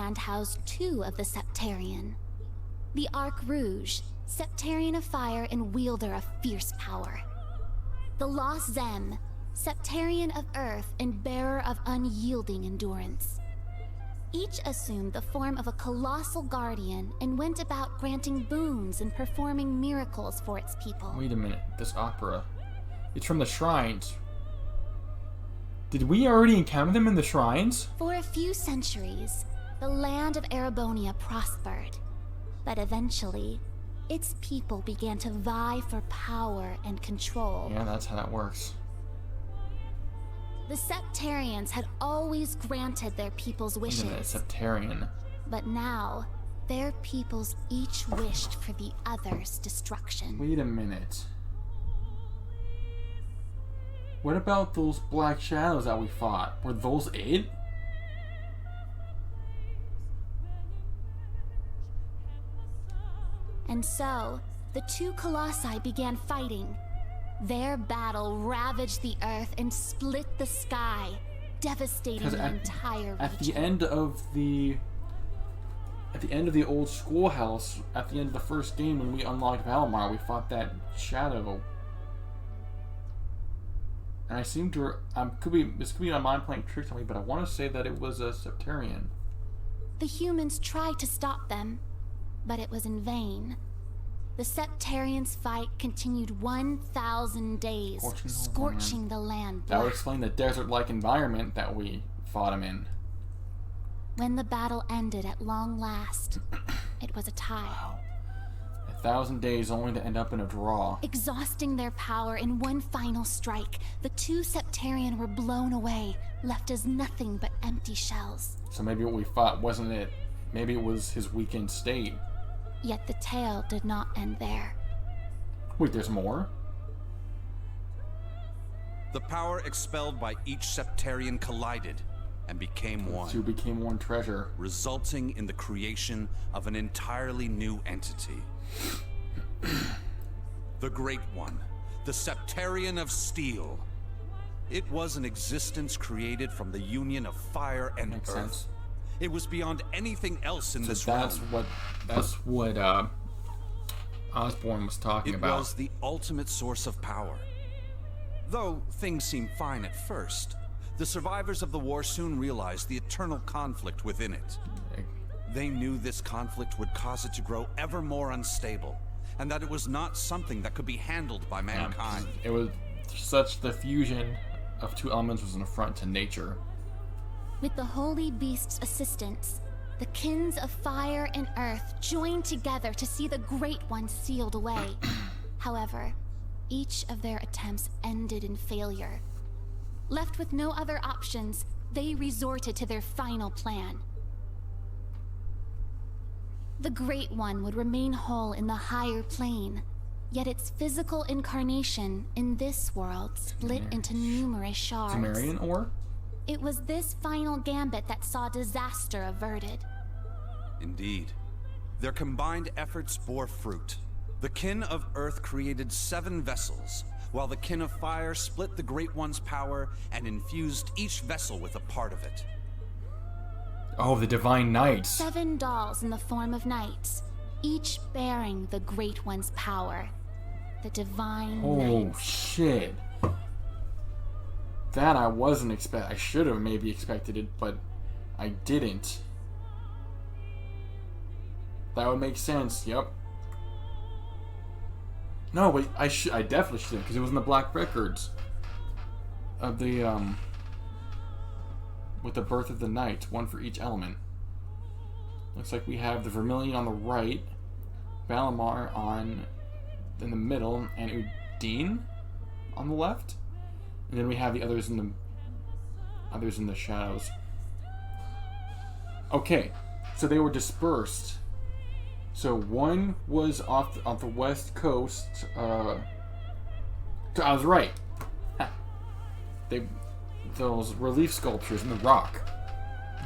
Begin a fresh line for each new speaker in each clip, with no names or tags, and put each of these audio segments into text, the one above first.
land housed two of the Septarian. The Arc Rouge, Septarian of fire and wielder of fierce power. The Lost Zem, Septarian of earth and bearer of unyielding endurance. Each assumed the form of a colossal guardian and went about granting boons and performing miracles for its people.
Wait a minute, this opera. It's from the shrines. Did we already encounter them in the shrines?
For a few centuries, the land of Erebonia prospered. But eventually, its people began to vie for power and control.
Yeah, that's how that works.
The Septarians had always granted their people's wishes.
Wait a minute, Septarian.
But now, their peoples each wished for the other's destruction.
Wait a minute. What about those black shadows that we fought? Were those it?
And so, the two colossi began fighting. Their battle ravaged the earth and split the sky, devastating the entire region.
At the end of the old schoolhouse, at the end of the first game when we unlocked Valimar, we fought that shadow. And I seem to this could be my mind playing tricks on me, but I want to say that it was a Septarian.
The humans tried to stop them, but it was in vain. The Septarians' fight continued 1,000 days, scorching the land black.
That would explain the desert-like environment that we fought him in.
When the battle ended at long last, it was a tie.
Wow. 1,000 days only to end up in a draw.
Exhausting their power in one final strike, the two Septarian were blown away, left as nothing but empty shells.
So maybe what we fought wasn't it. Maybe it was his weakened state.
Yet the tale did not end there.
Wait, there's more?
The power expelled by each Septarian collided and became one.
Two became one treasure.
Resulting in the creation of an entirely new entity. The Great One, the Septarian of Steel. It was an existence created from the union of fire and
Makes
earth.
sense.
It was beyond anything else in this
That's
realm.
what Osborn was talking about.
It was the ultimate source of power. Though things seemed fine at first, the survivors of the war soon realized the eternal conflict within it. They knew this conflict would cause it to grow ever more unstable, and that it was not something that could be handled by mankind.
It was such the fusion of two elements was an affront to nature.
With the Holy Beast's assistance, the kins of fire and earth joined together to see the Great One sealed away. However, each of their attempts ended in failure. Left with no other options, they resorted to their final plan. The Great One would remain whole in the higher plane, yet its physical incarnation in this world split into numerous shards.
Sumerian ore?
It was this final gambit that saw disaster averted.
Indeed. Their combined efforts bore fruit. The Kin of Earth created 7 vessels, while the Kin of Fire split the Great One's power and infused each vessel with a part of it.
Oh, the Divine Knights.
7 dolls in the form of knights, each bearing the Great One's power. The Divine Knights.
Oh, shit. That I wasn't I should have maybe expected it, but I didn't. That would make sense, yep. No, wait, I definitely should have, because it was in the Black Records. Of the, with the Birth of the Night, one for each element. Looks like we have the Vermilion on the right, Valimar in the middle, and Udine on the left. And then we have the others in the shadows. Okay, so they were dispersed. So one was off the west coast. So I was right. Those relief sculptures in the rock.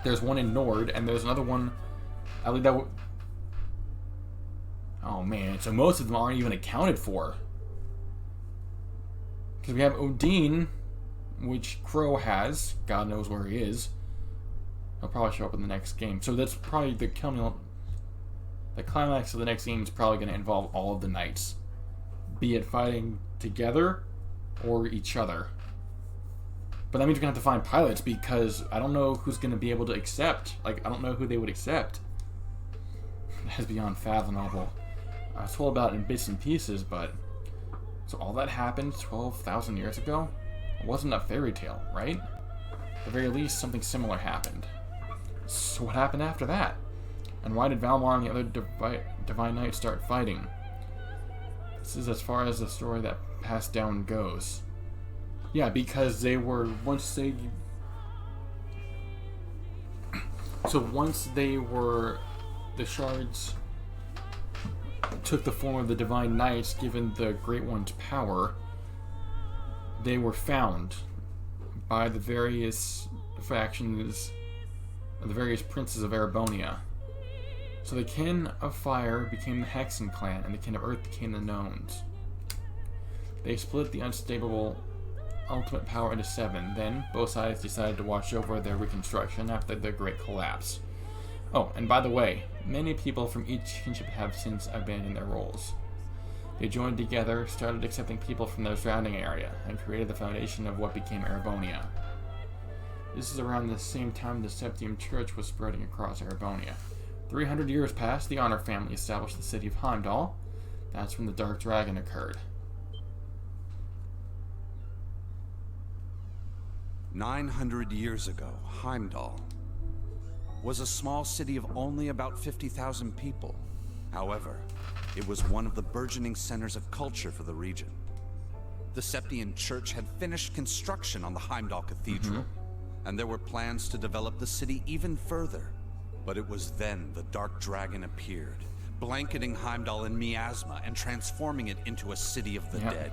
There's one in Nord, and there's another one. I believe that. Oh man! So most of them aren't even accounted for. Because we have Udine, which Crow has. God knows where he is. He'll probably show up in the next game. So that's probably the climax of the next game is probably going to involve all of the knights, be it fighting together or each other. But that means we're going to have to find pilots, because I don't know who's going to be able to accept. Like, I don't know who they would accept. That's beyond fathomable. I was told about it in bits and pieces, but... So all that happened 12,000 years ago? It wasn't a fairy tale, right? At the very least, something similar happened. So what happened after that? And why did Valimar and the other Divine Knights start fighting? This is as far as the story that passed down goes. Yeah, because they were, once they were, the shards took the form of the Divine Knights, given the Great One's power, they were found by the various factions, the various princes of Erebonia. So the kin of fire became the Hexen clan, and the kin of earth became the Gnomes. They split the unstable ultimate power into 7. Then, both sides decided to watch over their reconstruction after the Great Collapse. Oh, and by the way, many people from each kinship have since abandoned their roles. They joined together, started accepting people from their surrounding area, and created the foundation of what became Erebonia. This is around the same time the Septium Church was spreading across Erebonia. 300 years passed, the Honor family established the city of Heimdall. That's when the Dark Dragon occurred.
900 years ago, Heimdall was a small city of only about 50,000 people. However, it was one of the burgeoning centers of culture for the region. The Septian Church had finished construction on the Heimdall Cathedral, and there were plans to develop the city even further. But it was then the Dark Dragon appeared, blanketing Heimdall in miasma and transforming it into a city of the dead.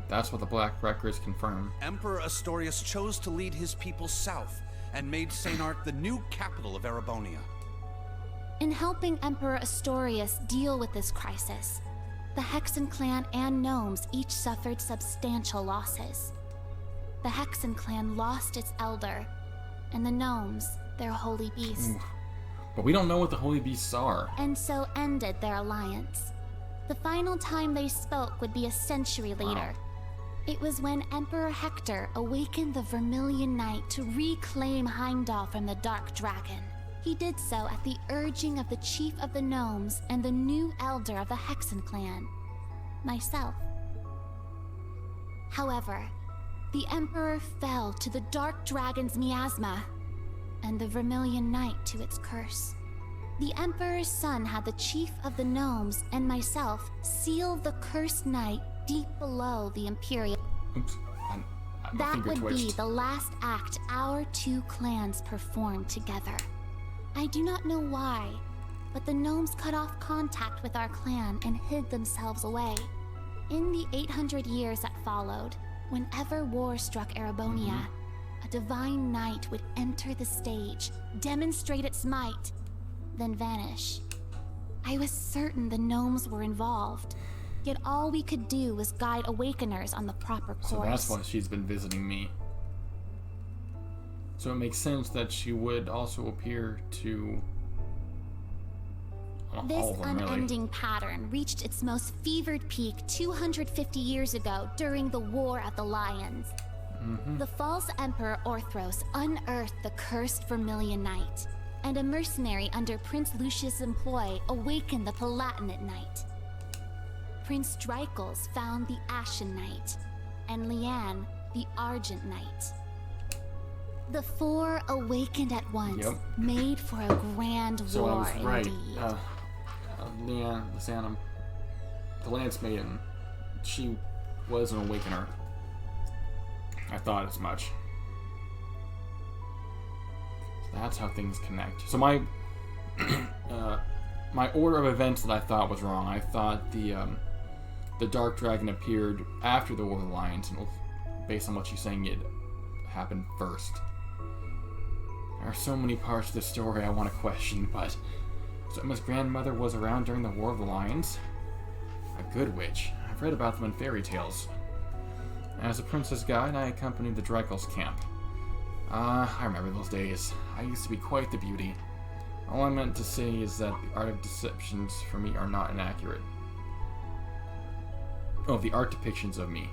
That's what the Black Records confirm.
Emperor Astorius chose to lead his people south and made St. Arc the new capital of Erebonia.
In helping Emperor Astorius deal with this crisis, the Hexen clan and Gnomes each suffered substantial losses. The Hexen clan lost its elder, and the Gnomes their holy beast.
But we don't know what the holy beasts are.
And so ended their alliance. The final time they spoke would be a century later. It was when Emperor Hector awakened the Vermilion Knight to reclaim Heimdall from the Dark Dragon. He did so at the urging of the Chief of the Gnomes and the new Elder of the Hexen clan, myself. However, the Emperor fell to the Dark Dragon's miasma, and the Vermilion Knight to its curse. The Emperor's son had the Chief of the Gnomes and myself seal the cursed knight deep below the Imperial.
Oops.
That would be the last act our two clans performed together. I do not know why, but the Gnomes cut off contact with our clan and hid themselves away. In the 800 years that followed, whenever war struck Erebonia, a divine knight would enter the stage, demonstrate its might, then vanish. I was certain the Gnomes were involved, yet all we could do was guide Awakeners on the proper course.
So that's why she's been visiting me. So it makes sense that she would also appear to...
This unending pattern reached its most fevered peak 250 years ago during the War of the Lions. The false Emperor Orthros unearthed the cursed Vermilion Knight, and a mercenary under Prince Lucius' employ awakened the Palatinate Knight. Prince Dreichels found the Ashen Knight, and Lianne the Argent Knight. The four awakened at once, made for a grand war.
So I was right.
Indeed.
Lisanna, the Lance Maiden, she was an Awakener. I thought as much. So that's how things connect. So my my order of events that I thought was wrong. I thought the Dark Dragon appeared after the War of the Lions, and based on what she's saying, it happened first. There are so many parts of the story I want to question, but... So Emma's grandmother was around during the War of the Lions? A good witch. I've read about them in fairy tales. As a princess guide, I accompanied the Dreichels camp. I remember those days. I used to be quite the beauty. All I meant to say is that the art of deceptions for me are not inaccurate. Oh, the art depictions of me.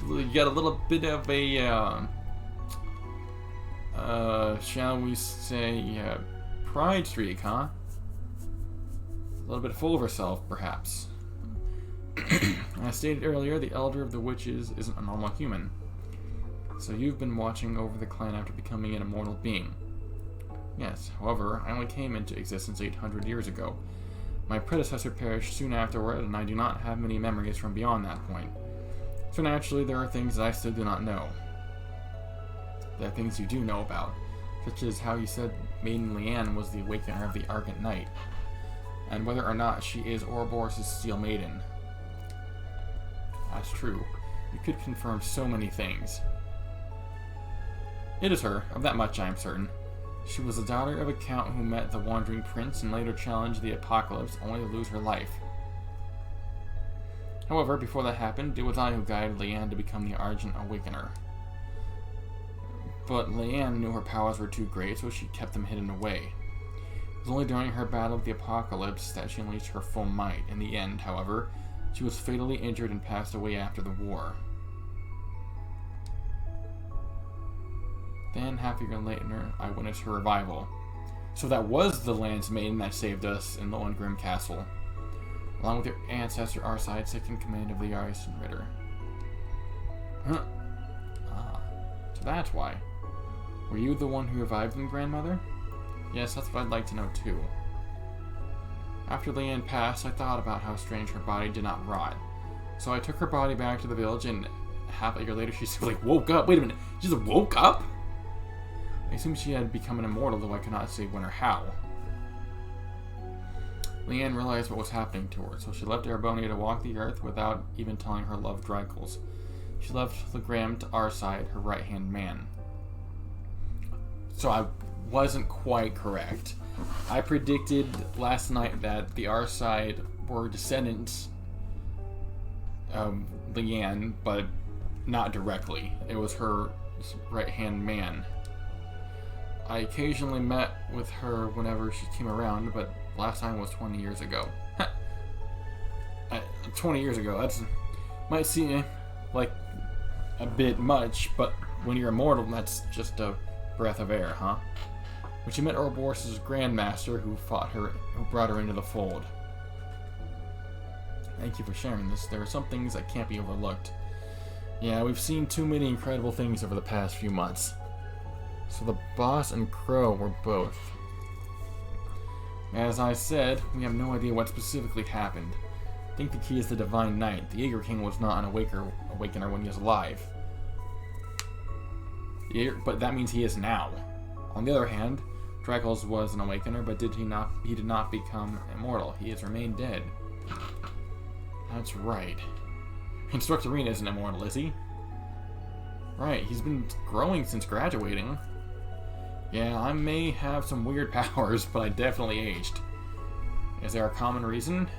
You got a little bit of a, shall we say, pride streak, huh? A little bit full of herself, perhaps. As stated earlier, the Elder of the Witches isn't a normal human. So you've been watching over the clan after becoming an immortal being. Yes, however, I only came into existence 800 years ago. My predecessor perished soon afterward, and I do not have many memories from beyond that point. So naturally, there are things that I still do not know. There are things you do know about, such as how you said Maiden Leanne was the awakener of the Argent Knight, and whether or not she is Ouroboros' Steel Maiden. That's true. You could confirm so many things. It is her, of that much I am certain. She was the daughter of a count who met the Wandering Prince and later challenged the Apocalypse, only to lose her life. However, before that happened, it was I who guided Leanne to become the Argent Awakener. But Leanne knew her powers were too great, so she kept them hidden away. It was only during her battle with the Apocalypse that she unleashed her full might. In the end, however, she was fatally injured and passed away after the war. Then, half a year later, I witnessed her revival. So that was the Lance Maiden that saved us in Lohengrim Castle, along with your ancestor Arside, second command of the Arisen Ritter. Huh. Ah, so that's why. Were you the one who revived them, grandmother? Yes, that's what I'd like to know too. After Leanne passed, I thought about how strange her body did not rot. So I took her body back to the village, and half a year later she simply woke up. Wait a minute, she just woke up? I assumed she had become an immortal, though I could not say when or how. Leanne realized what was happening to her, so she left Erebonia to walk the earth without even telling her loved Drycles. She left Legram to Arside, her right-hand man. So I wasn't quite correct. I predicted last night that the Arside were descendants of Leanne, but not directly. It was her right-hand man. I occasionally met with her whenever she came around, but last time was 20 years ago. 20 years ago, that might seem like a bit much, but when you're immortal, that's just a breath of air, huh? When she met Ouroboros' Grandmaster, who brought her into the fold. Thank you for sharing this. There are some things that can't be overlooked. Yeah, we've seen too many incredible things over the past few months. So the boss and Crow were both. As I said, we have no idea what specifically happened. I think the key is the Divine Knight. The Aegir King was not an awakener when he was alive. But that means he is now. On the other hand, Drycles was an awakener, but he did not become immortal. He has remained dead. That's right. Instructor Rena isn't immortal, is he? Right, he's been growing since graduating. Yeah, I may have some weird powers, but I definitely aged. Is there a common reason?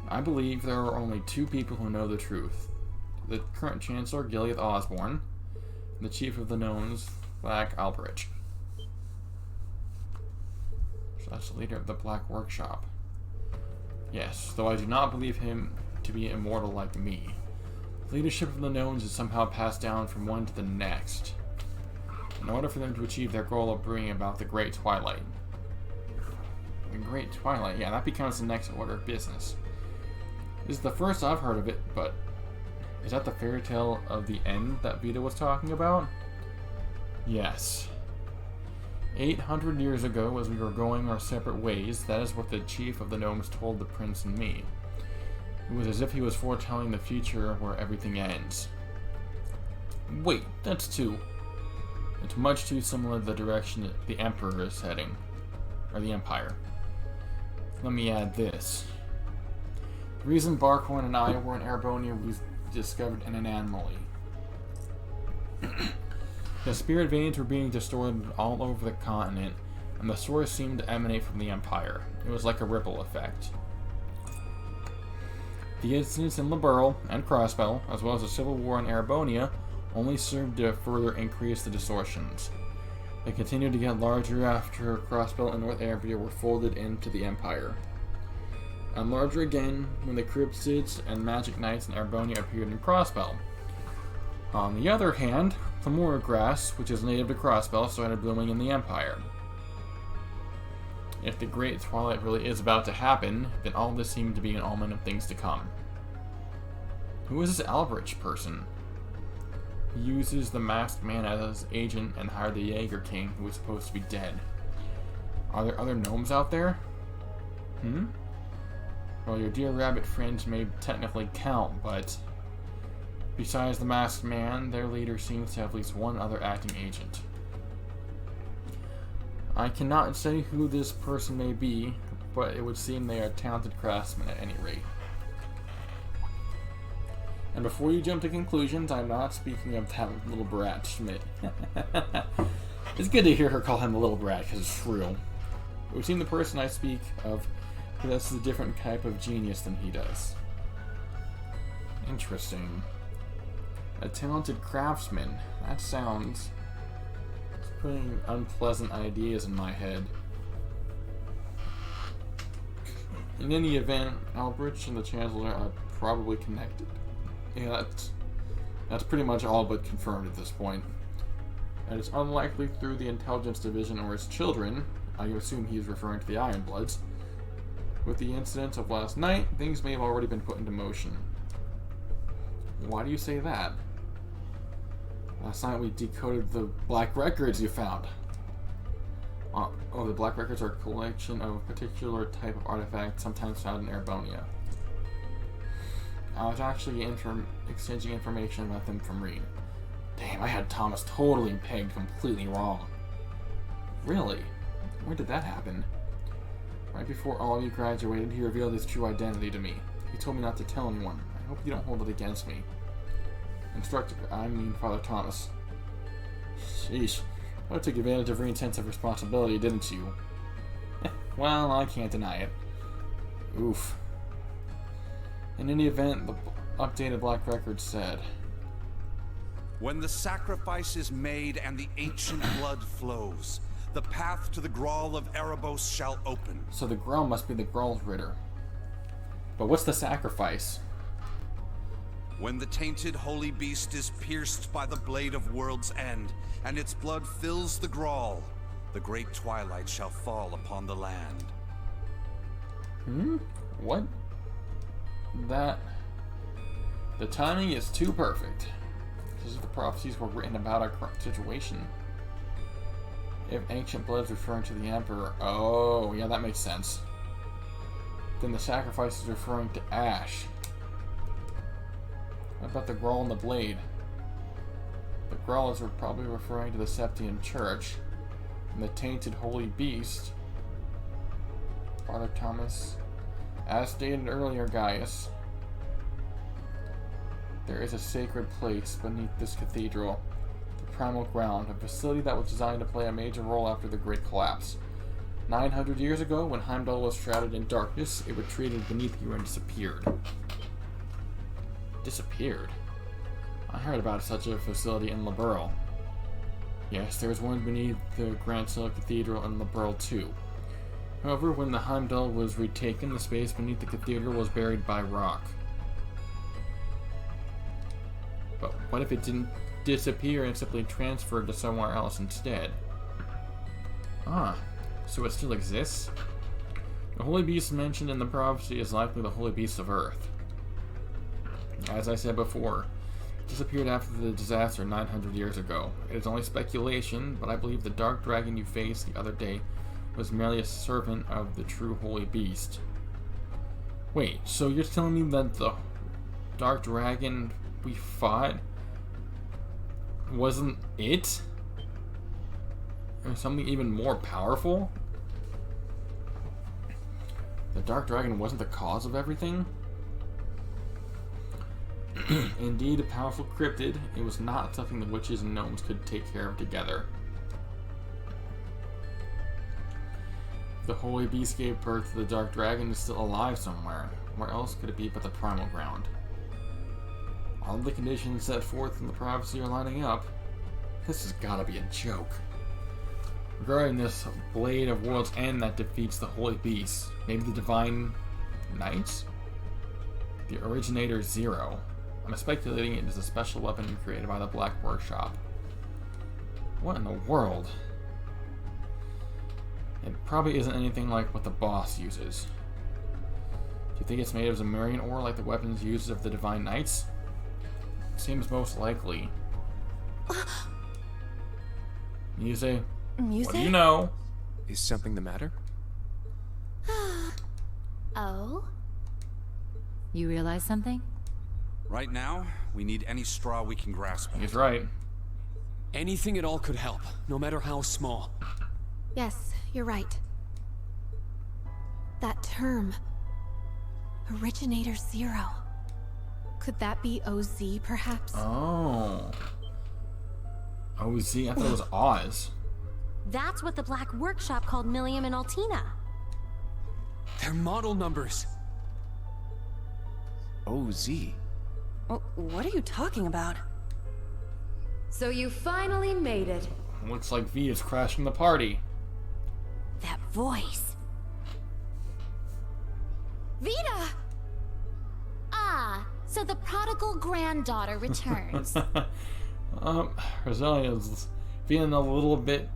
I believe there are only two people who know the truth. The current Chancellor, Gileath Osborne, and the Chief of the Gnomes, Black Alberich. So that's the leader of the Black Workshop. Yes, though I do not believe him to be immortal like me. The leadership of the Gnomes is somehow passed down from one to the next, in order for them to achieve their goal of bringing about the Great Twilight. The Great Twilight, yeah, that becomes the next order of business. This is the first I've heard of it, but is that the fairy tale of the end that Vita was talking about? Yes. 800 years ago, as we were going our separate ways, that is what the chief of the gnomes told the prince and me. It was as if he was foretelling the future where everything ends. Wait, that's it's much too similar to the direction the Emperor is heading. Or the Empire. Let me add this. The reason Barkhorn and I were in Erebonia was discovered an anomaly. The spirit veins were being distorted all over the continent, and the source seemed to emanate from the Empire. It was like a ripple effect. The incidents in Liberl and Crossbell, as well as the civil war in Erebonia, only served to further increase the distortions. They continued to get larger after Crossbelt and North Arabia were folded into the Empire, and larger again when the Cryptids and Magic Knights in Erebonia appeared in Crossbelt. On the other hand, the Mora grass, which is native to Crossbelt, started blooming in the Empire. If the Great Twilight really is about to happen, then all this seemed to be an omen of things to come. Who is this Alberich person? He uses the Masked Man as his agent and hired the Jaeger King, who was supposed to be dead. Are there other gnomes out there? Well, your dear rabbit friends may technically count, but besides the Masked Man, their leader seems to have at least one other acting agent. I cannot say who this person may be, but it would seem they are talented craftsmen at any rate. And before you jump to conclusions, I'm not speaking of that little brat, Schmidt. It's good to hear her call him a little brat, because it's true. It would seem the person I speak of possesses a different type of genius than he does. Interesting. A talented craftsman. That sounds... it's putting unpleasant ideas in my head. In any event, Alberich and the Chancellor are probably connected. Yeah, that's pretty much all but confirmed at this point. It is unlikely through the Intelligence Division or its children. I assume he is referring to the Ironbloods. With the incidents of last night, things may have already been put into motion. Why do you say that? Last night we decoded the Black Records you found. Oh, the Black Records are a collection of a particular type of artifact sometimes found in Erebonia. I was actually exchanging information about them from Reed. Damn, I had Thomas totally pegged completely wrong. Really? Where did that happen? Right before all of you graduated, he revealed his true identity to me. He told me not to tell anyone. I hope you don't hold it against me. Instructor, I mean Father Thomas. Sheesh. I took advantage of Reed's sense of responsibility, didn't you? Well, I can't deny it. Oof. In any event, the updated Black Record said,
when the sacrifice is made and the ancient blood flows, the path to the Grawl of Erebos shall open.
So the Grawl must be the Graal's Ritter. But what's the sacrifice?
When the tainted holy beast is pierced by the blade of World's End, and its blood fills the Grawl, the great twilight shall fall upon the land.
What? The timing is too perfect. This is the prophecies were written about our current situation. If Ancient Blood is referring to the Emperor, oh, yeah, that makes sense. Then the sacrifice is referring to Ash. What about the Grawl and the Blade? The Grawl is probably referring to the Septian Church, and the tainted holy beast, Father Thomas. As stated earlier, Gaius, there is a sacred place beneath this cathedral, the Primal Ground, a facility that was designed to play a major role after the Great Collapse. 900 years ago, when Heimdall was shrouded in darkness, it retreated beneath you and disappeared. Disappeared? I heard about such a facility in Liberl. Yes, there is one beneath the Grand Silla Cathedral in Liberl too. However, when the Heimdall was retaken, the space beneath the cathedral was buried by rock. But what if it didn't disappear and simply transferred to somewhere else instead? Ah, so it still exists? The Holy Beast mentioned in the prophecy is likely the Holy Beast of Earth. As I said before, it disappeared after the disaster 900 years ago. It is only speculation, but I believe the Dark Dragon you faced the other day was merely a servant of the true Holy Beast. Wait, so you're telling me that the Dark Dragon we fought wasn't it? Or something even more powerful? The Dark Dragon wasn't the cause of everything? Indeed, a powerful cryptid, it was not something the witches and gnomes could take care of together. The Holy Beast gave birth to the Dark Dragon is still alive somewhere. Where else could it be but the Primal Ground? All the conditions set forth in the prophecy are lining up. This has gotta be a joke. Regarding this blade of World's End that defeats the Holy Beast, maybe the Divine Knights? The Originator Zero. I'm speculating it is a special weapon created by the Black Workshop. What in the world? It probably isn't anything like what the boss uses. Do you think it's made of Zemurian ore like the weapons used of the Divine Knights? Seems most likely. Muse?
Muse?
What do you know?
Is something the matter?
Oh?
You realize something?
Right now, we need any straw we can grasp.
He's right.
Anything at all could help, no matter how small.
Yes, you're right. That term, Originator Zero. Could that be OZ, perhaps?
Oh. OZ? I thought it was Oz.
That's what the Black Workshop called Millium and Altina.
They're model numbers.
OZ.
What are you talking about?
So you finally made it.
Looks like V is crashing the party.
That voice.
Vita! Ah, so the prodigal granddaughter returns.
Rosalia's feeling a little bit,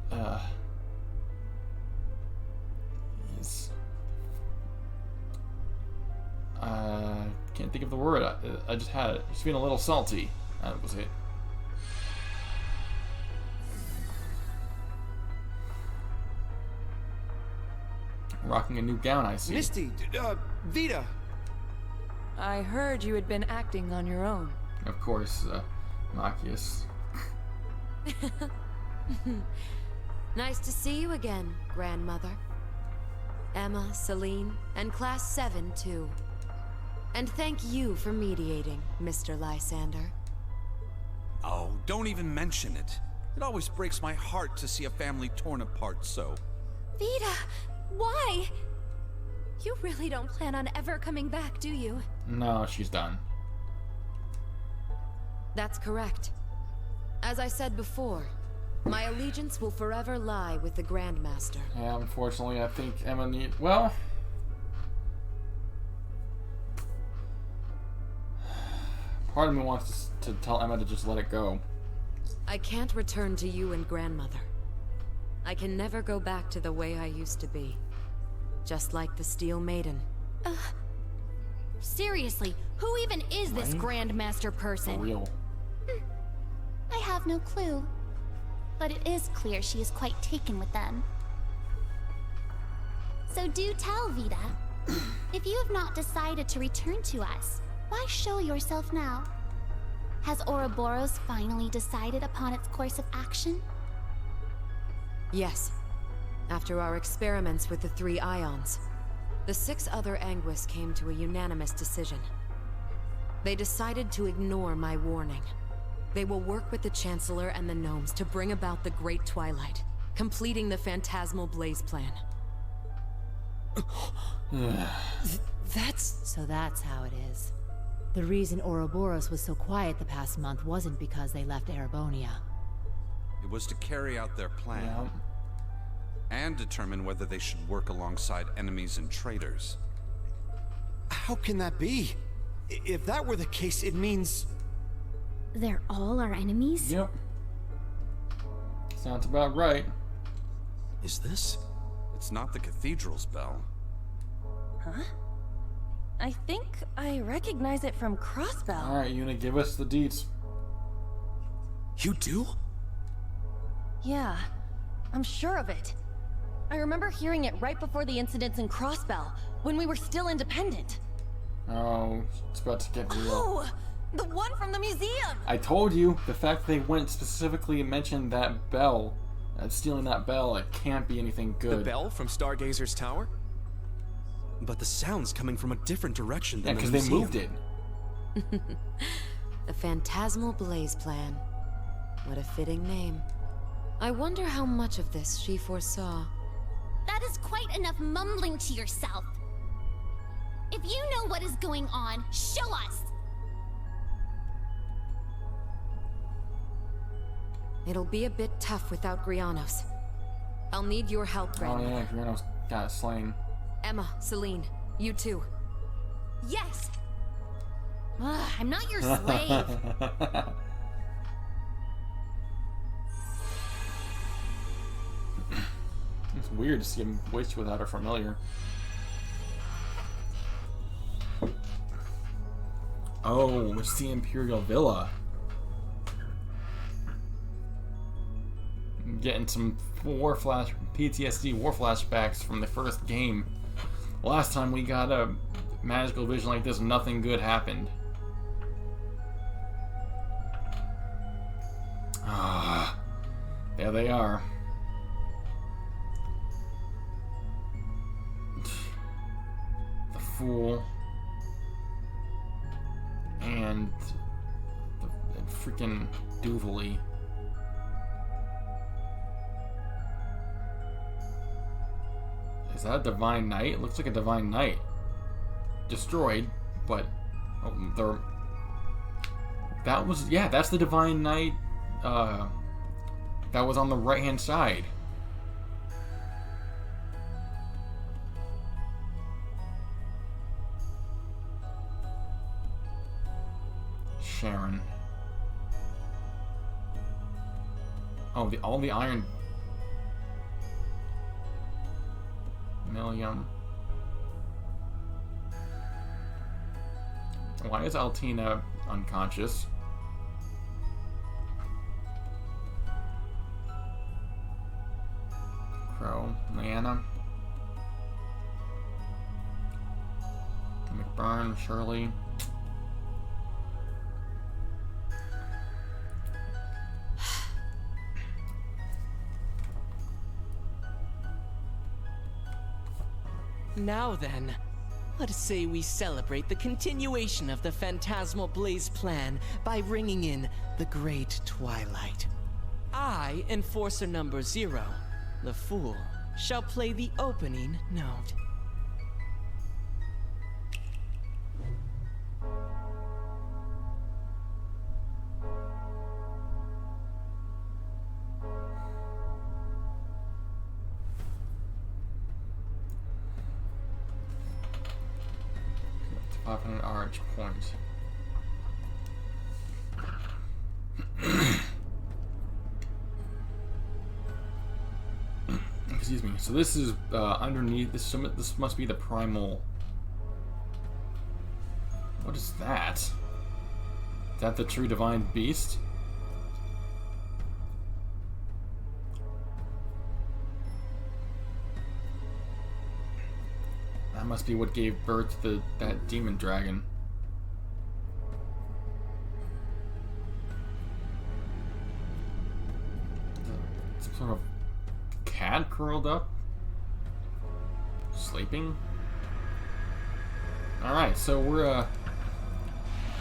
can't think of the word. I just had it. He's feeling a little salty. That was it. Rocking a new gown, I see.
Misty, Vita.
I heard you had been acting on your own.
Of course, Machias.
Nice to see you again, grandmother. Emma, Celine, and Class 7 too. And thank you for mediating, Mr. Lysander.
Oh, don't even mention it. It always breaks my heart to see a family torn apart so.
Vita! Why? You really don't plan on ever coming back, do you?
No, she's done.
That's correct. As I said before, my allegiance will forever lie with the Grandmaster.
Yeah, unfortunately, I think Emma well... Part of me wants to tell Emma to just let it go.
I can't return to you and grandmother. I can never go back to the way I used to be. Just like the Steel Maiden.
Seriously, who even is this Grandmaster
For
person?
real.
I have no clue. But it is clear she is quite taken with them. So do tell, Vita. If you have not decided to return to us, why show yourself now? Has Ouroboros finally decided upon its course of action?
Yes. After our experiments with the 3 ions, the 6 other Anguis came to a unanimous decision. They decided to ignore my warning. They will work with the Chancellor and the Gnomes to bring about the Great Twilight, completing the Phantasmal Blaze Plan.
So that's how it is. The reason Ouroboros was so quiet the past month wasn't because they left Erebonia.
It was to carry out their plan.
Yeah.
And determine whether they should work alongside enemies and traitors.
How can that be? If that were the case, it means...
They're all our enemies?
Yep. Sounds about right.
Is this?
It's not the cathedral's bell.
Huh? I think I recognize it from Crossbell.
Alright, Yuna, give us the deets.
You do?
Yeah, I'm sure of it. I remember hearing it right before the incidents in Crossbell, when we were still independent.
Oh, it's about to get real.
Oh, the one from the museum!
I told you, the fact that they went specifically and mentioned that bell, stealing that bell, it can't be anything good.
The bell from Stargazer's tower?
But the sound's coming from a different direction
Yeah,
than
because
the
they
museum.
moved it.
The Phantasmal Blaze Plan. What a fitting name. I wonder how much of this she foresaw.
That is quite enough mumbling to yourself. If you know what is going on, show us!
It'll be a bit tough without Grianos. I'll need your help,
Oh
Grandmother.
yeah, Grianos got slain.
Emma, Celine, you too.
Yes!
Ugh, I'm not your slave.
It's weird to see him witch without a familiar. Oh, it's the Imperial Villa. I'm getting some PTSD war flashbacks from the first game. Last time we got a magical vision like this, nothing good happened. Ah, there they are. The Fool and the freaking Duvally. Is that a Divine Knight? It looks like a Divine Knight. Destroyed, but they're... That was... Yeah, that's the Divine Knight that was on the right-hand side. Sharon. Oh, all the iron... Millium. Why is Altina unconscious? Crow, Leanna, McBurn, Shirley.
Now then, let us say we celebrate the continuation of the Phantasmal Blaze plan by bringing in the Great Twilight. I, Enforcer number 0, the Fool, shall play the opening note.
Up in an arch point. Excuse me. So this is underneath. This must be the primal. What is that? Is that the true divine beast? That must be what gave birth to that demon dragon. Some sort of cat curled up? Sleeping? Alright, so we're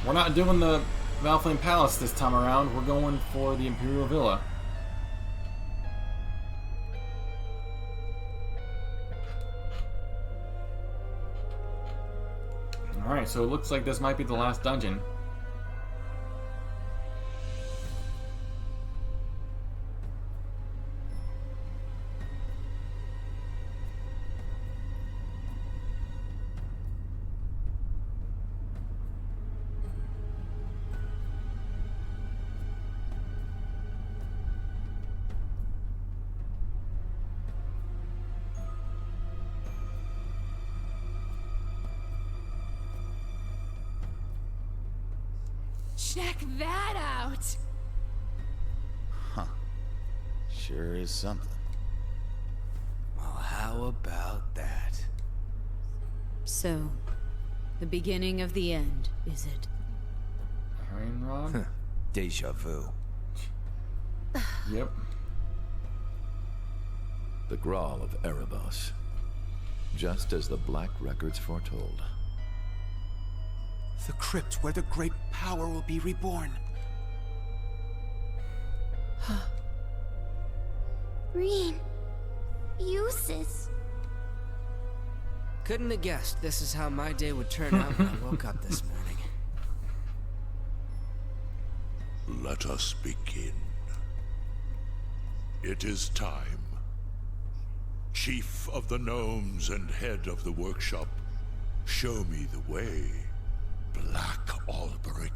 not doing the Valflame Palace this time around. We're going for the Imperial Villa. Alright, so it looks like this might be the last dungeon.
Check that out!
Huh. Sure is something.
Well, how about that?
So, the beginning of the end, is it?
Iron Rod?
Deja vu.
Yep.
The Grawl of Erebos. Just as the Black Records foretold.
The crypt where the great power will be reborn.
Rean. Eustace.
Couldn't have guessed this is how my day would turn out when I woke up this morning.
Let us begin. It is time. Chief of the Gnomes and head of the workshop, show me the way, Black Alberic.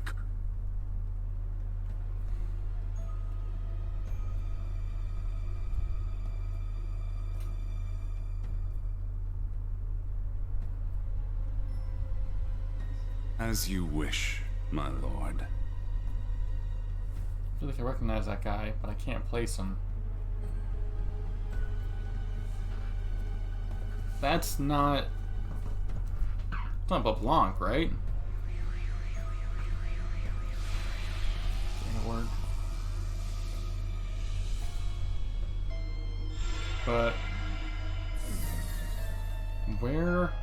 As you wish, my lord.
I feel like I recognize that guy, but I can't place him. That's not... It's not LeBlanc, right? Didn't work. But... Where...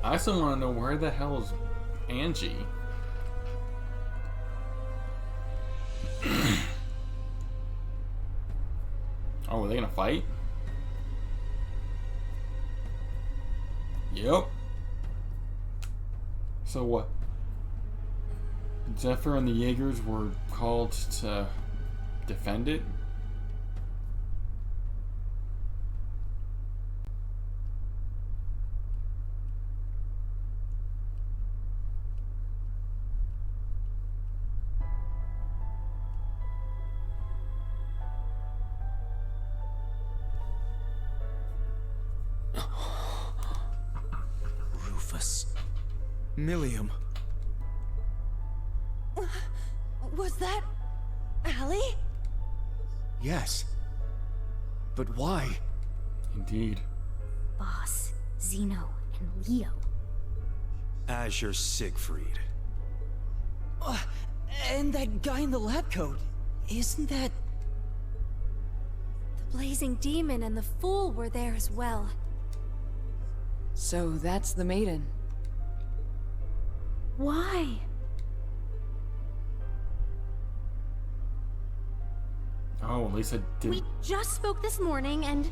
I still want to know where the hell is Angie? Oh, are they gonna fight? Yep. So what? Zephyr and the Jaegers were called to defend it?
Millium.
Was that... Allie?
Yes. But why?
Indeed.
Boss, Zeno, and Leo.
Azure Siegfried.
And that guy in the lab coat. Isn't that...
The Blazing Demon and the Fool were there as well.
So that's the Maiden.
Why?
Oh, Lisa did.
We just spoke this morning and...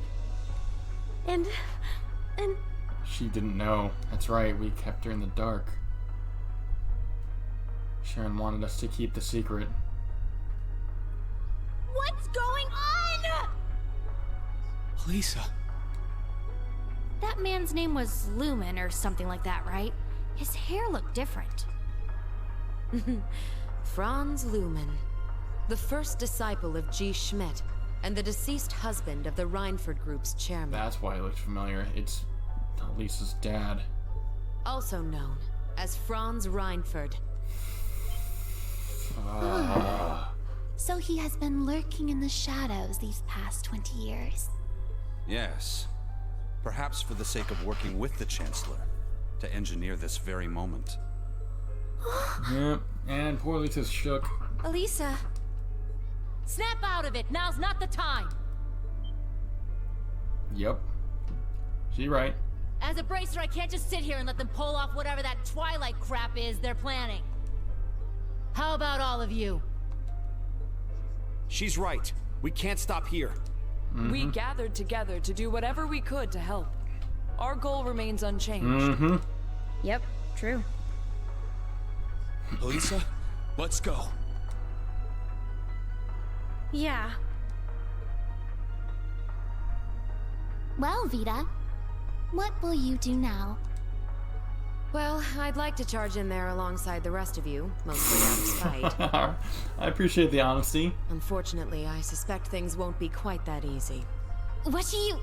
She didn't know. That's right, we kept her in the dark. Sharon wanted us to keep the secret.
What's going on?
Lisa.
That man's name was Lumen or something like that, right? His hair looked different.
Franz Lumen, the first disciple of G. Schmidt, and the deceased husband of the Reinford Group's chairman.
That's why he looks familiar. It's Lisa's dad.
Also known as Franz Reinford.
So he has been lurking in the shadows these past 20 years.
Yes. Perhaps for the sake of working with the Chancellor, to engineer this very moment.
Yep, and poor Lisa's shook.
Elisa.
Snap out of it! Now's not the time!
Yep. She right.
As a bracer, I can't just sit here and let them pull off whatever that Twilight crap is they're planning. How about all of you?
She's right. We can't stop here.
We gathered together to do whatever we could to help. Our goal remains unchanged.
Yep, true.
Lisa, let's go.
Yeah.
Well, Vita, what will you do now?
Well, I'd like to charge in there alongside the rest of you, mostly out of spite.
I appreciate the honesty.
Unfortunately, I suspect things won't be quite that easy.
What do you...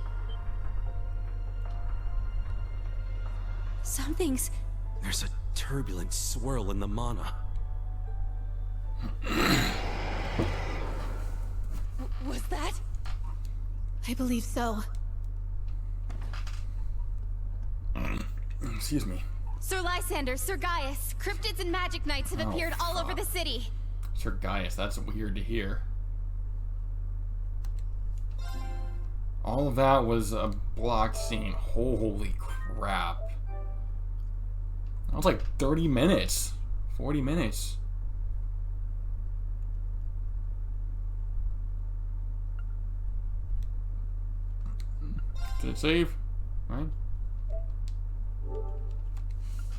Something's...
There's a turbulent swirl in the mana.
Was that?
I believe so.
Excuse me.
Sir Lysander, Sir Gaius, cryptids and magic knights have appeared all over the city.
Sir Gaius, that's weird to hear. All of that was a blocked scene. Holy crap. That was like 30 minutes. 40 minutes. Did it save? Right?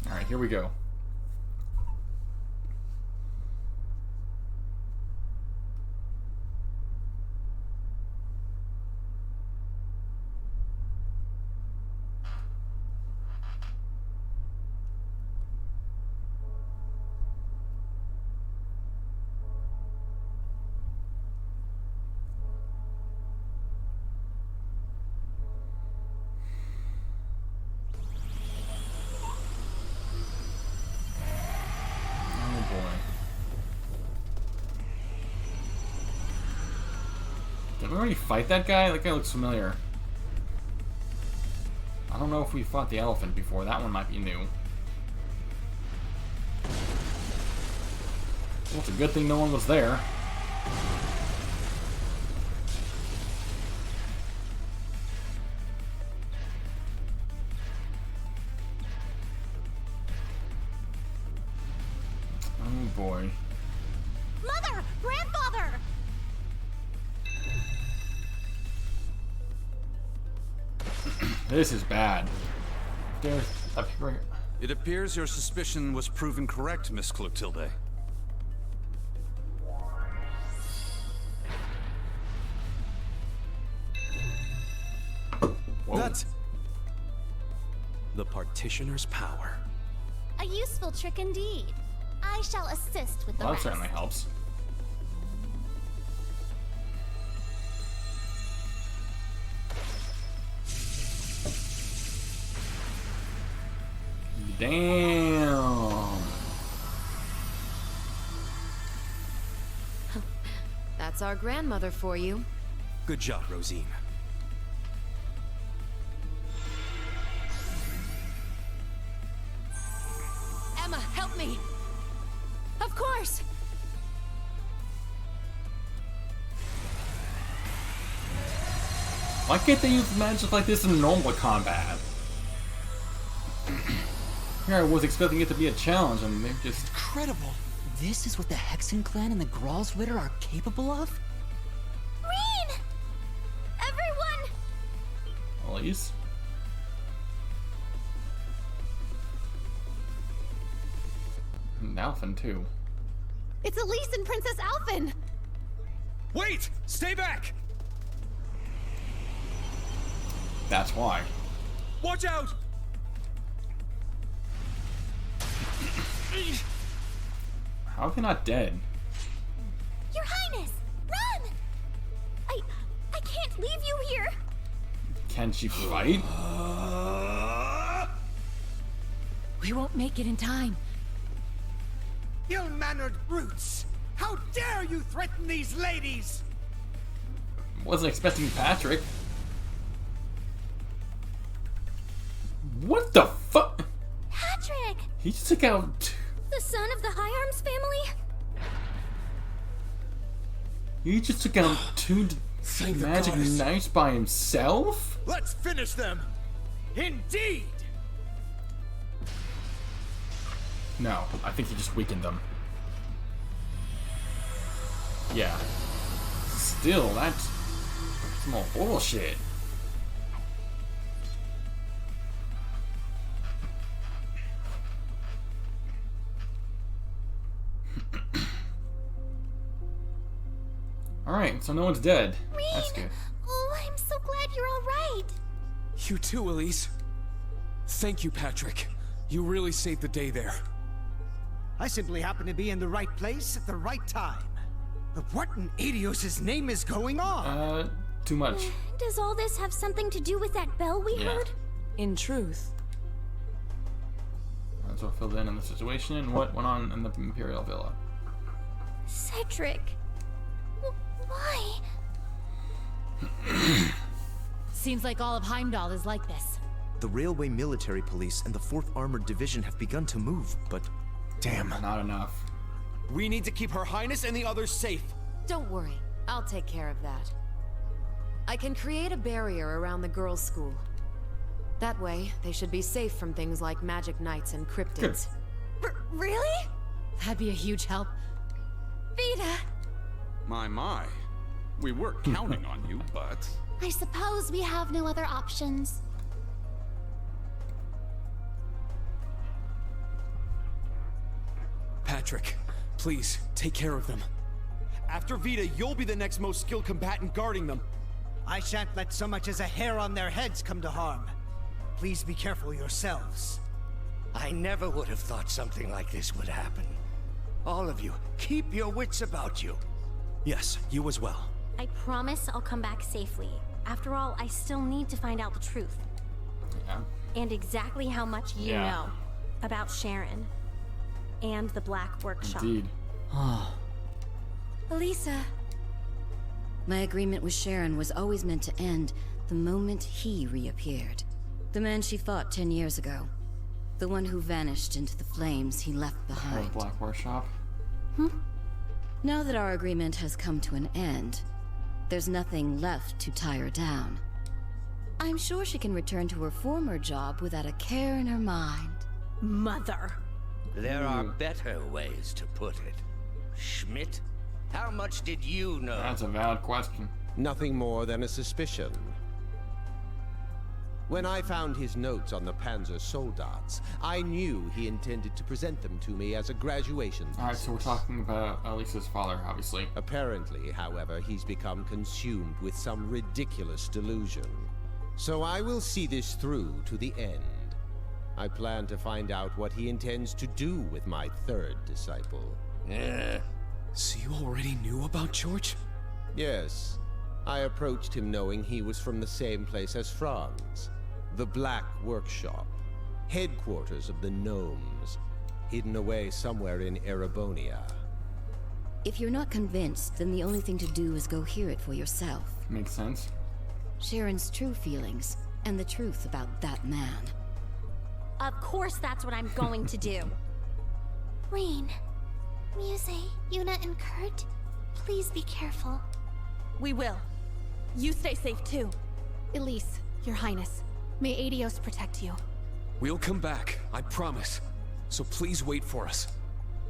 Alright, here we go. Didn't we already fight that guy? That guy looks familiar. I don't know if we fought the elephant before. That one might be new. Well, it's a good thing no one was there. Oh boy.
Mother! Grandfather!
This is bad. There's up here.
It appears your suspicion was proven correct, Miss Clotilde.
That's the Partitioner's power.
A useful trick indeed. I shall assist with the
Well, that
rest.
certainly helps. Damn.
That's our grandmother for you.
Good job, Rosine.
Emma, help me! Of course!
Why can't they use magic like this in normal combat? Here I was expecting it to be a challenge, and they're just...
Incredible! This is what the Hexen clan and the Gralsritter are capable of?
Reen! Everyone!
Elise? And Alphen, too.
It's Elise and Princess Alphen!
Wait! Stay back!
That's why.
Watch out!
How are they not dead?
Your Highness! Run! I can't leave you here!
Can she fight?
We won't make it in time.
Ill-mannered brutes! How dare you threaten these ladies!
Wasn't expecting Patrick. What the fuck?
Patrick!
He just took out...
The son of the High Arms family?
He just took out two magic knights by himself?
Let's finish them! Indeed!
No, I think he just weakened them. Yeah. Still, that's some more bullshit. Alright, so no one's dead. That's good.
Oh, I'm so glad you're all right.
You too, Elise. Thank you, Patrick. You really saved the day there.
I simply happen to be in the right place at the right time. But what in Adios' name is going on?
Too much.
Does all this have something to do with that bell we heard?
In truth.
That's what filled in the situation and what went on in the Imperial Villa.
Cedric. Why?
Seems like all of Heimdall is like this.
The Railway Military Police and the 4th Armored Division have begun to move, but...
Damn. Not enough.
We need to keep Her Highness and the others safe.
Don't worry, I'll take care of that. I can create a barrier around the girls' school. That way, they should be safe from things like magic knights and cryptids.
Really?
That'd be a huge help.
Vita!
My. We were counting on you, but...
I suppose we have no other options.
Patrick, please, take care of them.
After Vita, you'll be the next most skilled combatant guarding them. I shan't let so much as a hair on their heads come to harm. Please be careful yourselves.
I never would have thought something like this would happen. All of you, keep your wits about you.
Yes, you as well.
I promise I'll come back safely. After all, I still need to find out the truth.
Yeah.
And exactly how much you know about Sharon. And the Black Workshop.
Indeed.
Elisa.
My agreement with Sharon was always meant to end the moment he reappeared. The man she fought 10 years ago. The one who vanished into the flames he left behind.
Black Workshop.
Now that our agreement has come to an end, there's nothing left to tie her down. I'm sure she can return to her former job without a care in her mind.
Mother.
There are better ways to put it. Schmidt, how much did you know?
That's a valid question.
Nothing more than a suspicion. When I found his notes on the Panzer Soldats, I knew he intended to present them to me as a graduation thesis.
Alright, so we're talking about Elisa's father, obviously.
Apparently, however, he's become consumed with some ridiculous delusion. So I will see this through to the end. I plan to find out what he intends to do with my third disciple.
So you already knew about George?
Yes. I approached him knowing he was from the same place as Franz. The Black Workshop, headquarters of the Gnomes, hidden away somewhere in Erebonia.
If you're not convinced, then the only thing to do is go hear it for yourself.
Makes sense.
Sharon's true feelings, and the truth about that man.
Of course that's what I'm going to do.
Rean, Muse, Yuna, and Kurt, please be careful.
We will. You stay safe too.
Elise, Your Highness, may Aidios protect you.
We'll come back, I promise. So please wait for us.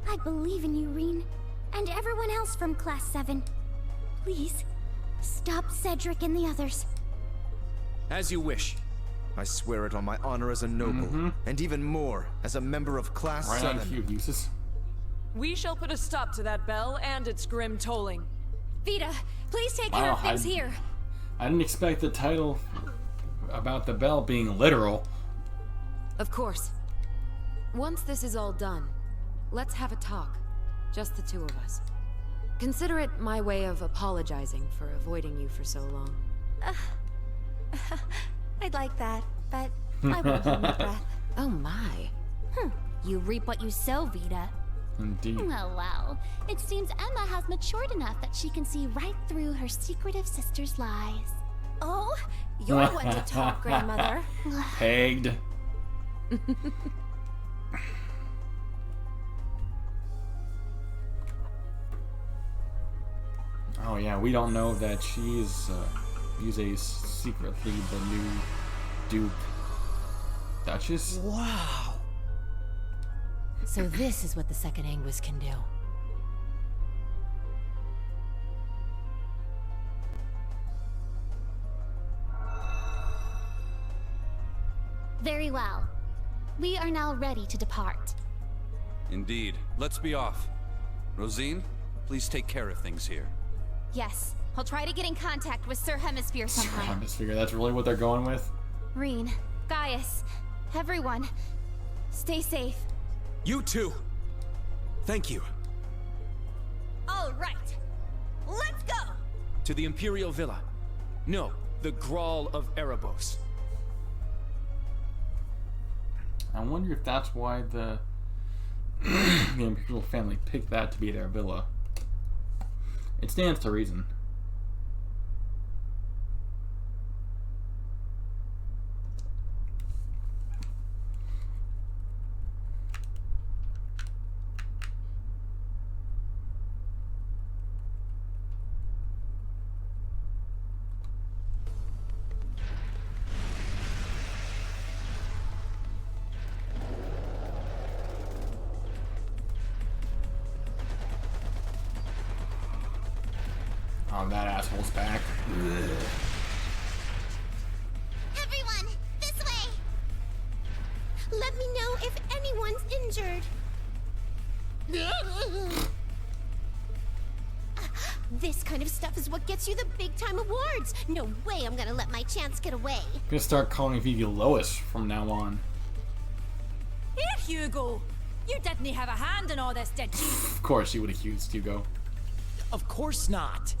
I believe in you, Rean, and everyone else from Class 7. Please, stop Cedric and the others.
As you wish.
I swear it on my honor as a noble, and even more, as a member of Class 7.
Right on cue, Usus.
We shall put a stop to that bell and its grim tolling.
Vita, please take care of things here.
I didn't expect the title about the bell being literal.
Of course. Once this is all done, let's have a talk. Just the two of us. Consider it my way of apologizing for avoiding you for so long.
I'd like that, but I won't hold my breath.
Oh my.
You reap what you sow, Vita.
Indeed.
Well, it seems Emma has matured enough that she can see right through her secretive sister's lies.
Oh, you're one to talk, Grandmother.
Pegged. Oh yeah, we don't know that she's Muse's secretly the new Duke Duchess.
Wow.
So this is what the second Anguis can do.
Very well. We are now ready to depart.
Indeed. Let's be off. Rosine, please take care of things here.
Yes, I'll try to get in contact with Sir Hemisphere sometime.
Hemisphere, that's really what they're going with?
Rean, Gaius, everyone, stay safe.
You too. Thank you.
All right. Let's go.
To the Imperial Villa. No, the Grawl of Erebos.
I wonder if that's why the Imperial family picked that to be their villa. It stands to reason. Oh, that asshole's back. Ugh.
Everyone, this way! Let me know if anyone's injured. This kind of stuff is what gets you the big-time awards. No way I'm gonna let my chance get away.
I'm gonna start calling Vivi Lois from now on.
Here, Hugo! You didn't have a hand in all this, did you?
Of course you would accuse Hugo.
Of course not.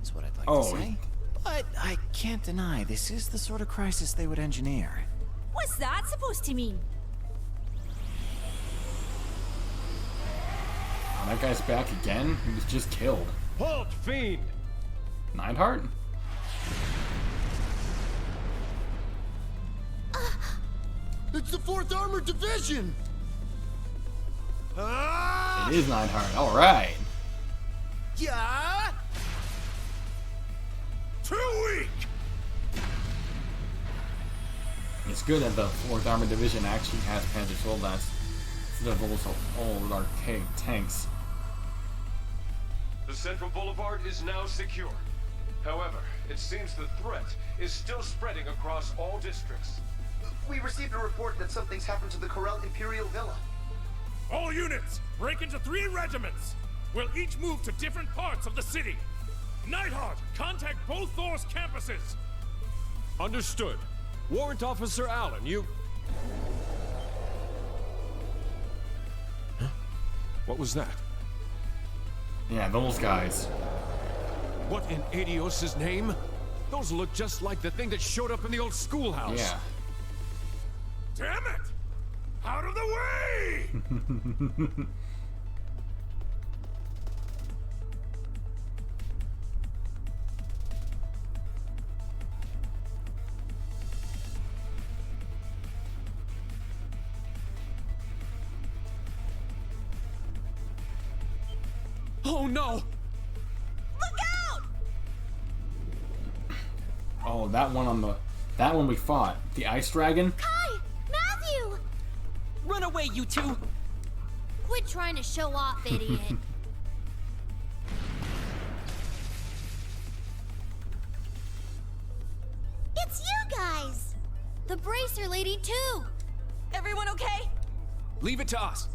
Is what I'd like to say. But I can't deny this is the sort of crisis they would engineer.
What's that supposed to mean?
Oh, that guy's back again? He was just killed.
Halt, fiend!
Neidhart?
It's the 4th Armored Division!
It is Neidhart. Alright.
Yeah!
Too weak!
It's good that the 4th Armored Division actually has Panzer Soldaten instead of those old archaic tanks.
The Central Boulevard is now secure. However, it seems the threat is still spreading across all districts.
We received a report that something's happened to the Corel Imperial Villa.
All units, break into 3 regiments. We'll each move to different parts of the city. Neidhart, contact both Thor's campuses.
Understood. Warrant Officer Allen, you... Huh? What was that?
Yeah, those guys.
What in Adios' name? Those look just like the thing that showed up in the old schoolhouse.
Yeah.
Damn it! Out of the way!
Oh no!
Look out!
Oh, that one we fought. The Ice Dragon?
Kai! Matthew!
Run away, you two!
Quit trying to show off, idiot. It's you guys! The Bracer Lady, too!
Everyone okay?
Leave it to us.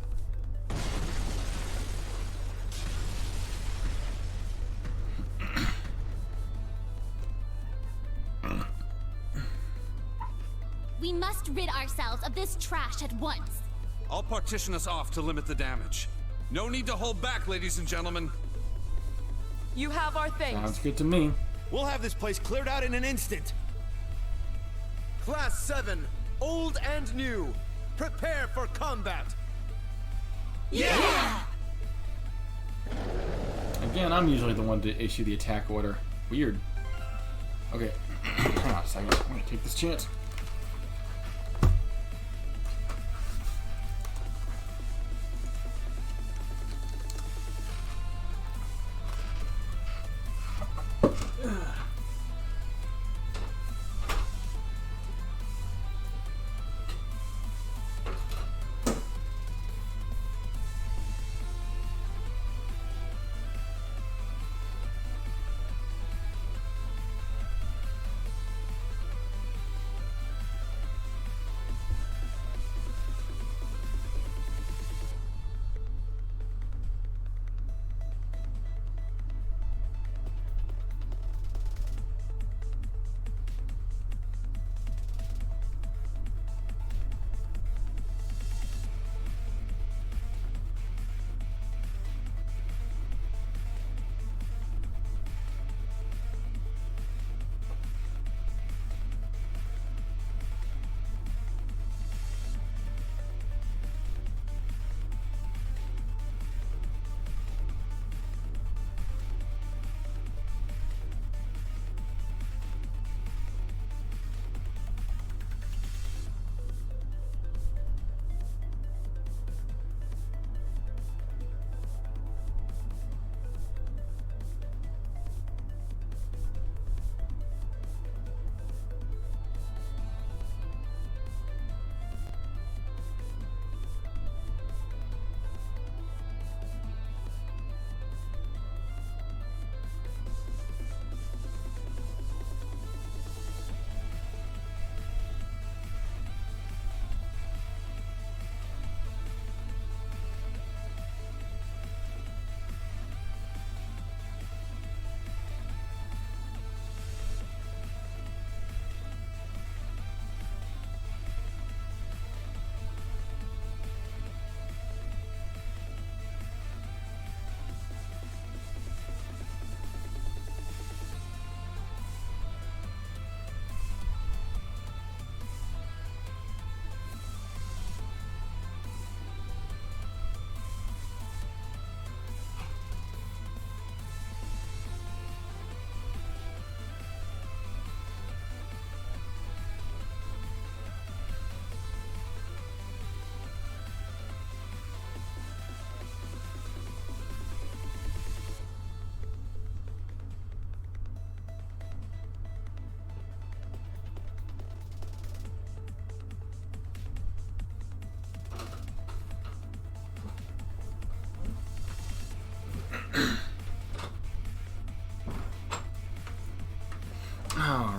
We must rid ourselves of this trash at once.
I'll partition us off to limit the damage. No need to hold back, ladies and gentlemen.
You have our things.
Sounds good to me.
We'll have this place cleared out in an instant.
Class 7, old and new. Prepare for combat.
Yeah!
Again, I'm usually the one to issue the attack order. Weird. Okay, hang on a second. I'm gonna take this chance.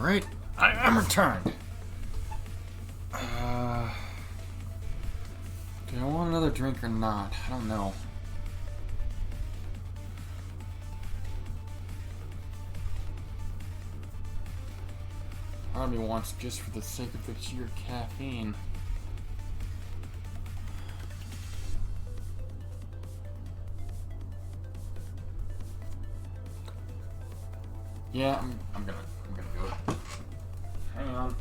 Alright, I am returned. Do I want another drink or not? I don't know. Part of me wants just for the sake of the sheer caffeine. Yeah, I'm gonna do it. Hang on.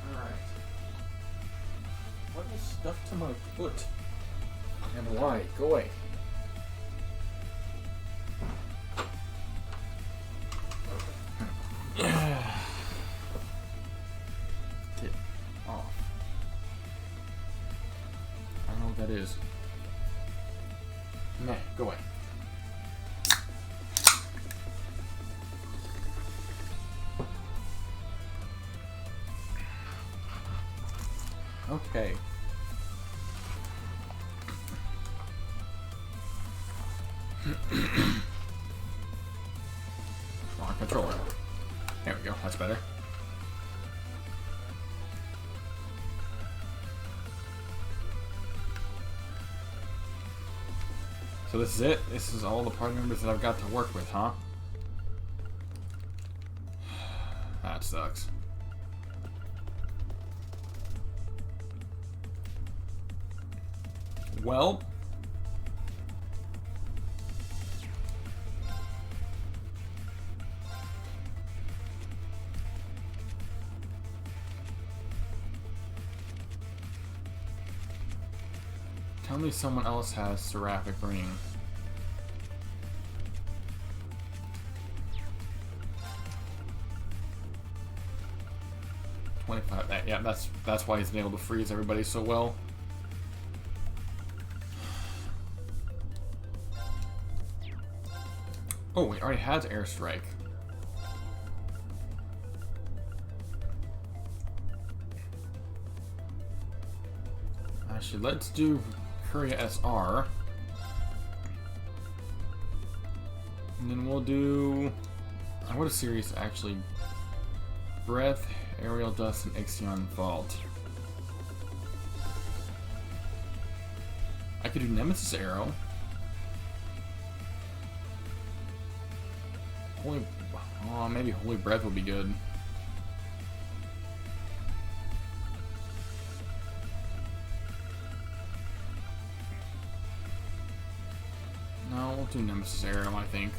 Alright. What is stuck to my foot? And why? Go away. Get off. I don't know what that is. Meh, go away. Okay. Wrong controller. There we go, that's better. So this is it? This is all the party members that I've got to work with, huh? That sucks. Well... Tell me someone else has Seraphic Ring. Yeah, that's why he's been able to freeze everybody so well. Oh, he already has Airstrike. Actually, let's do Courier SR. And then we'll do... what a series actually. Breath, Aerial Dust, and Ixion Vault. I could do Nemesis Arrow. Holy... oh, maybe Holy Breath would be good. No, we'll do Nemesis Arrow, I think.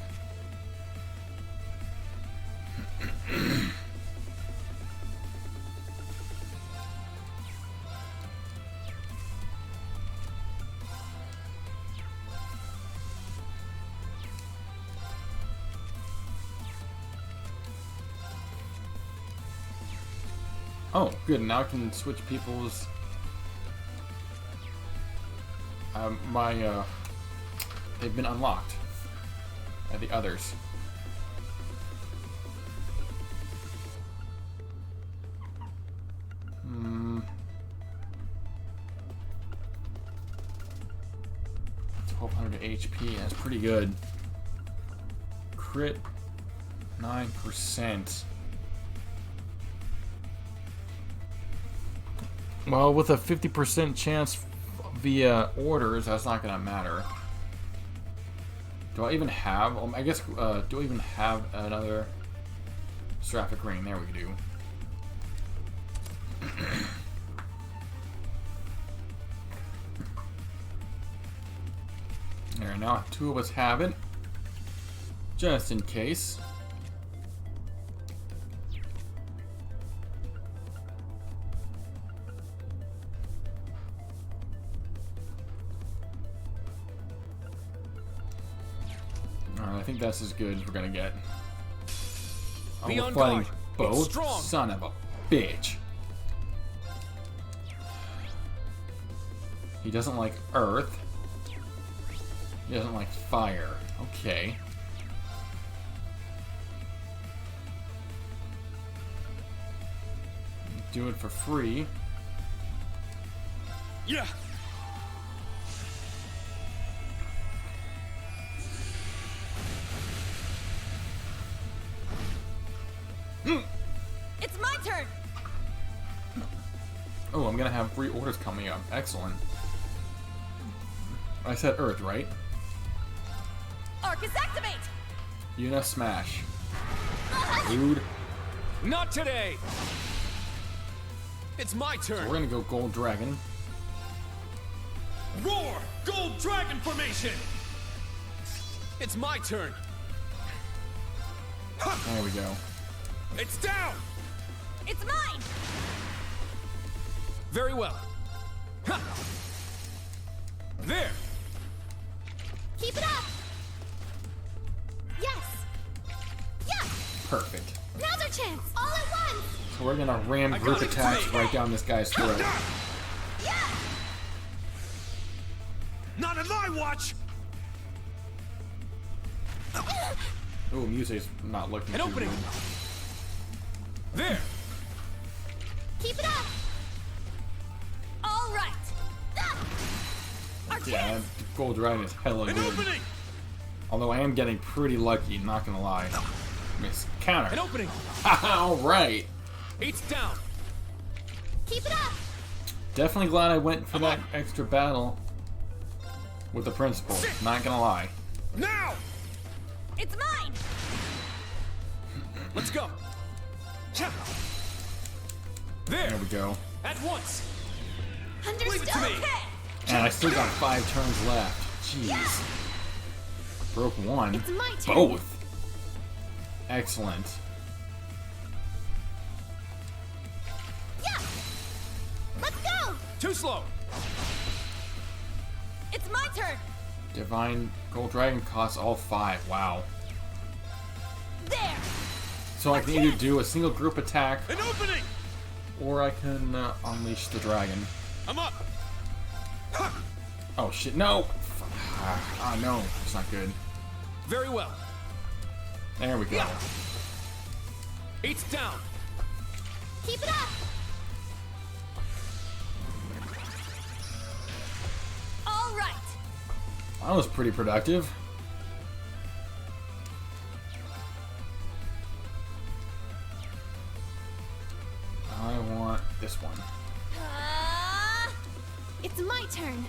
Oh, good. Now I can switch people's... they've been unlocked. The others. Hmm. 1200 HP. That's pretty good. Crit 9%. Well, with a 50% chance via orders, that's not gonna matter. Do I even have... I guess, do I even have another Seraphic Ring? There we do. There, now two of us have it. Just in case. I think that's as good as we're gonna get. Oh, we're fighting both? Son of a bitch. He doesn't like earth. He doesn't like fire. Okay. do it for free.
Yeah.
It's my turn.
Oh, I'm gonna have reorders coming up. Excellent. I said Earth, right?
Arcus activate.
Yuna smash. Rude.
Not today. It's my turn.
So we're gonna go Gold Dragon.
Roar! Gold Dragon formation. It's my turn.
There we go.
It's down.
It's mine.
Very well. Ha. There.
Keep it up. Yes. Yeah.
Perfect.
Now's our chance. All at once.
So we're gonna ram group attacks right down this guy's throat.
Yeah.
Not on my watch.
Ooh, Muse's not looking
An
too
opening.
good.
There.
Keep it up. All right. Our
Yeah,
chance.
that Gold Dragon is hella
An
good.
opening.
Although I am getting pretty lucky, not gonna lie. Miss counter.
An opening.
Alright.
It's down.
Keep it up.
Definitely glad I went for that extra battle with the principal. Not gonna lie.
Now.
It's mine.
Let's go. There.
There we go.
At once.
Understood.
Leave it to me.
And I still got 5 turns left. Jeez. Broke one.
It's my turn.
Both. Excellent.
Yeah. Let's go.
Too slow.
It's my turn.
Divine Gold Dragon costs all 5. Wow.
There.
So I can either do a single group attack,
An opening.
or I can unleash the dragon.
I'm up.
Oh shit, no! Ah, no, it's not good.
Very well.
There we go.
It's down.
Keep it up. All right.
That was pretty productive. I want this one.
It's my turn.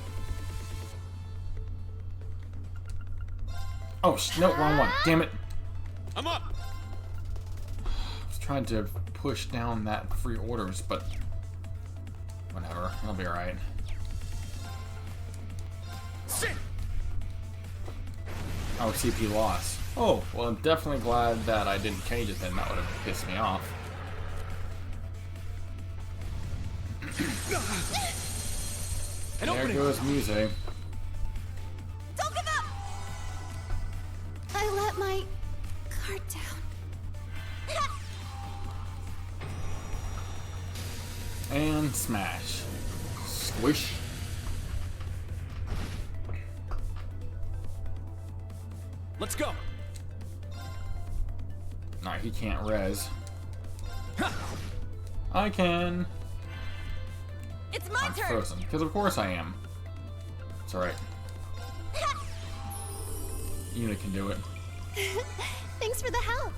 Oh, no, wrong one. Damn it.
I'm up.
I was trying to push down that free orders, but whatever. I'll be alright.
Sit.
Oh, CP loss. Oh, well, I'm definitely glad that I didn't change it then. That would have pissed me off. There goes Muse.
Don't give up. I let my guard down.
And smash. Squish.
Let's go.
Nah, he can't res. I can.
It's my
I'm
turn.
frozen, because of course I am. It's alright. Yuna can do it.
Thanks for the help.